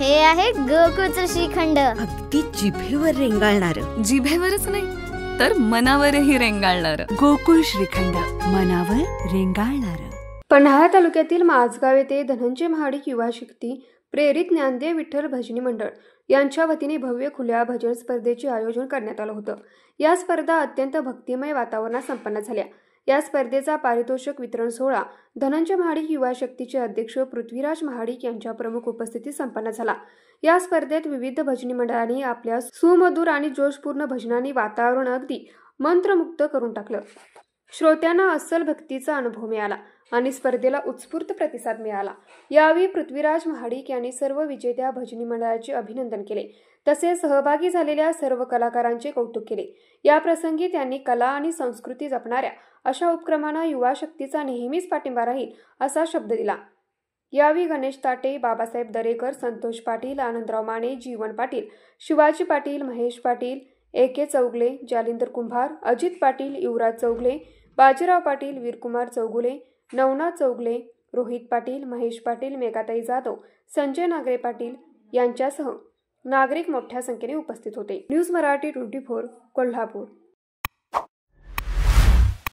हे आहे गोकुळचं श्रीखंड, अगदी जिभेवर रेंगाळणार. जिभेवरच नाही तर मनावरही रेंगाळणार. गोकुळ श्रीखंड, मनावर रेंगाळणार. पन्हाळा तालुक्यातील माझगाव येथे धनंजय महाडिक युवा शक्ती प्रेरित ज्ञानदेव विठ्ठल भजनी मंडळ यांच्या वतीने भव्य खुल्या भजन स्पर्धेचे आयोजन करण्यात आलं होतं. या स्पर्धा अत्यंत भक्तिमय वातावरणात संपन्न झाल्या. या स्पर्धेचा पारितोषिक वितरण सोहळा धनंजय महाडिक युवा शक्तीचे अध्यक्ष पृथ्वीराज महाडिक यांच्या प्रमुख उपस्थितीत संपन्न झाला. या स्पर्धेत विविध भजनी मंडळांनी आपल्या सुमधुर आणि जोशपूर्ण भजनांनी वातावरण अगदी मंत्रमुग्ध करून टाकलं. श्रोत्यांना अस्सल भक्तीचा अनुभव मिळाला आणि स्पर्धेला उत्स्फूर्त प्रतिसाद मिळाला. यावेळी पृथ्वीराज महाडिक यांनी सर्व विजेत्या भजनी मंडळाचे अभिनंदन केले, तसेच सहभागी झालेल्या सर्व कलाकारांचे कौतुक केले. या प्रसंगी त्यांनी कला आणि संस्कृती जपणाऱ्या अशा उपक्रमांना युवा शक्तीचा नेहमीच पाठिंबा राहील असा शब्द दिला. यावेळी गणेश ताटे, बाबासाहेब दरेकर, संतोष पाटील, आनंदराव माने, जीवन पाटील, शिवाजी पाटील, महेश पाटील, ए.के. चौगले, जालिंदर कुंभार, अजित पाटील, युवराज चौगले, बाजीराव पाटील, वीरकुमार चौगुले, नवनाथ चौगले, रोहित पाटील, महेश पाटील, मेघाताई जाधव, संजय नागरे पाटील यांच्यासह नागरिक मोठ्या संख्येने उपस्थित होते. न्यूज मराठी 24 कोल्हापूर.